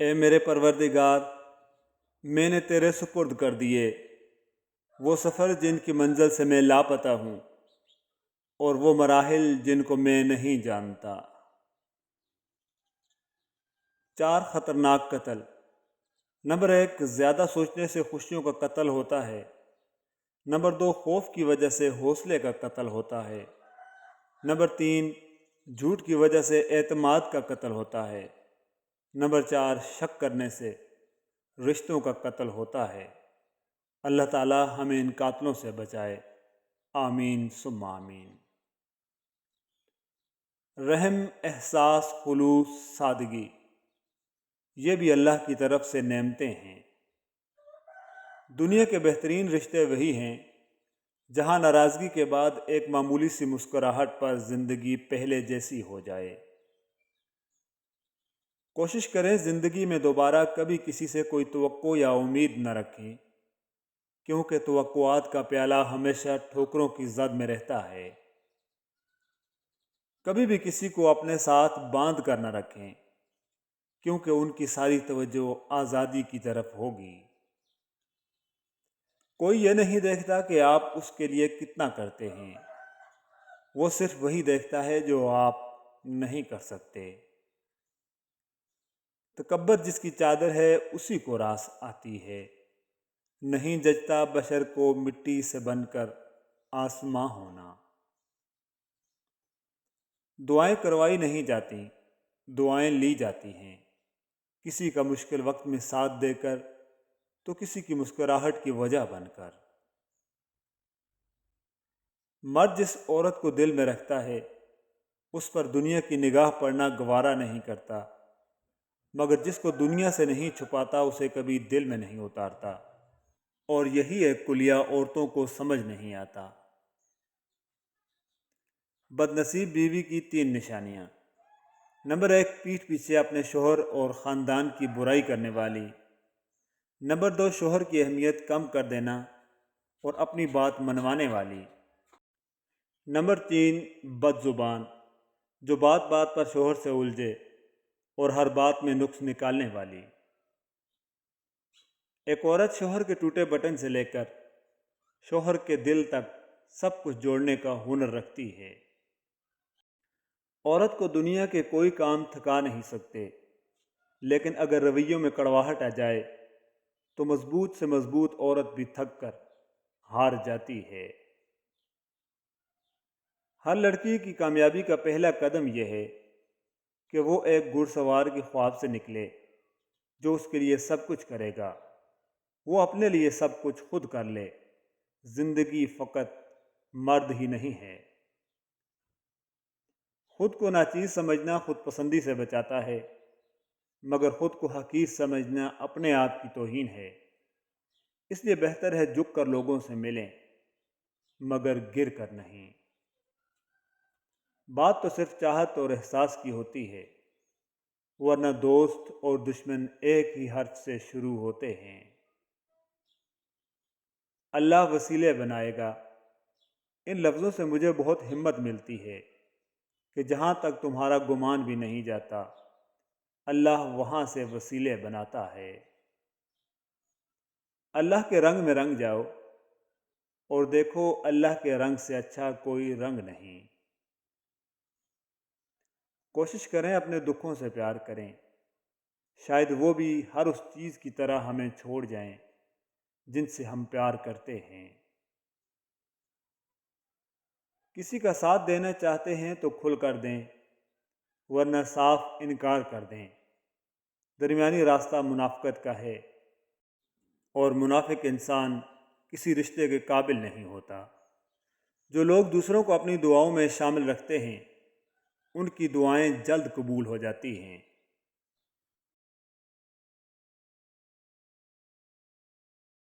اے میرے پروردگار، میں نے تیرے سپرد کر دیے وہ سفر جن کی منزل سے میں لاپتہ ہوں، اور وہ مراحل جن کو میں نہیں جانتا۔ 4 خطرناک قتل۔ نمبر 1، زیادہ سوچنے سے خوشیوں کا قتل ہوتا ہے۔ نمبر 2، خوف کی وجہ سے حوصلے کا قتل ہوتا ہے۔ نمبر 3، جھوٹ کی وجہ سے اعتماد کا قتل ہوتا ہے۔ نمبر 4، شک کرنے سے رشتوں کا قتل ہوتا ہے۔ اللہ تعالی ہمیں ان قاتلوں سے بچائے، آمین ثم آمین۔ رحم، احساس، خلوص، سادگی، یہ بھی اللہ کی طرف سے نعمتیں ہیں۔ دنیا کے بہترین رشتے وہی ہیں جہاں ناراضگی کے بعد ایک معمولی سی مسکراہٹ پر زندگی پہلے جیسی ہو جائے۔ کوشش کریں زندگی میں دوبارہ کبھی کسی سے کوئی توقع یا امید نہ رکھیں، کیونکہ توقعات کا پیالہ ہمیشہ ٹھوکروں کی زد میں رہتا ہے۔ کبھی بھی کسی کو اپنے ساتھ باندھ کر نہ رکھیں، کیونکہ ان کی ساری توجہ آزادی کی طرف ہوگی۔ کوئی یہ نہیں دیکھتا کہ آپ اس کے لیے کتنا کرتے ہیں، وہ صرف وہی دیکھتا ہے جو آپ نہیں کر سکتے۔ تکبر جس کی چادر ہے اسی کو راس آتی ہے، نہیں جچتا بشر کو مٹی سے بن کر آسماں ہونا۔ دعائیں کروائی نہیں جاتی، دعائیں لی جاتی ہیں، کسی کا مشکل وقت میں ساتھ دے کر تو کسی کی مسکراہٹ کی وجہ بن کر۔ مرد جس عورت کو دل میں رکھتا ہے اس پر دنیا کی نگاہ پڑنا گوارا نہیں کرتا، مگر جس کو دنیا سے نہیں چھپاتا اسے کبھی دل میں نہیں اتارتا، اور یہی ایک کلیہ عورتوں کو سمجھ نہیں آتا۔ بدنصیب بیوی کی 3 نشانیاں۔ نمبر 1، پیٹھ پیچھے اپنے شوہر اور خاندان کی برائی کرنے والی۔ نمبر 2، شوہر کی اہمیت کم کر دینا اور اپنی بات منوانے والی۔ نمبر 3، بد زبان، جو بات بات پر شوہر سے الجھے اور ہر بات میں نقص نکالنے والی۔ ایک عورت شوہر کے ٹوٹے بٹن سے لے کر شوہر کے دل تک سب کچھ جوڑنے کا ہنر رکھتی ہے۔ عورت کو دنیا کے کوئی کام تھکا نہیں سکتے، لیکن اگر رویوں میں کڑواہٹ آ جائے تو مضبوط سے مضبوط عورت بھی تھک کر ہار جاتی ہے۔ ہر لڑکی کی کامیابی کا پہلا قدم یہ ہے کہ وہ ایک گھڑ سوار کے خواب سے نکلے جو اس کے لیے سب کچھ کرے گا۔ وہ اپنے لیے سب کچھ خود کر لے۔ زندگی فقط مرد ہی نہیں ہے۔ خود کو ناچیز سمجھنا خود پسندی سے بچاتا ہے، مگر خود کو حقیر سمجھنا اپنے آپ کی توہین ہے۔ اس لیے بہتر ہے جھک کر لوگوں سے ملیں، مگر گر کر نہیں۔ بات تو صرف چاہت اور احساس کی ہوتی ہے، ورنہ دوست اور دشمن ایک ہی حرف سے شروع ہوتے ہیں۔ اللہ وسیلے بنائے گا، ان لفظوں سے مجھے بہت ہمت ملتی ہے کہ جہاں تک تمہارا گمان بھی نہیں جاتا، اللہ وہاں سے وسیلے بناتا ہے۔ اللہ کے رنگ میں رنگ جاؤ اور دیکھو اللہ کے رنگ سے اچھا کوئی رنگ نہیں۔ کوشش کریں اپنے دکھوں سے پیار کریں، شاید وہ بھی ہر اس چیز کی طرح ہمیں چھوڑ جائیں جن سے ہم پیار کرتے ہیں۔ کسی کا ساتھ دینا چاہتے ہیں تو کھل کر دیں، ورنہ صاف انکار کر دیں۔ درمیانی راستہ منافقت کا ہے، اور منافق انسان کسی رشتے کے قابل نہیں ہوتا۔ جو لوگ دوسروں کو اپنی دعاؤں میں شامل رکھتے ہیں ان کی دعائیں جلد قبول ہو جاتی ہیں۔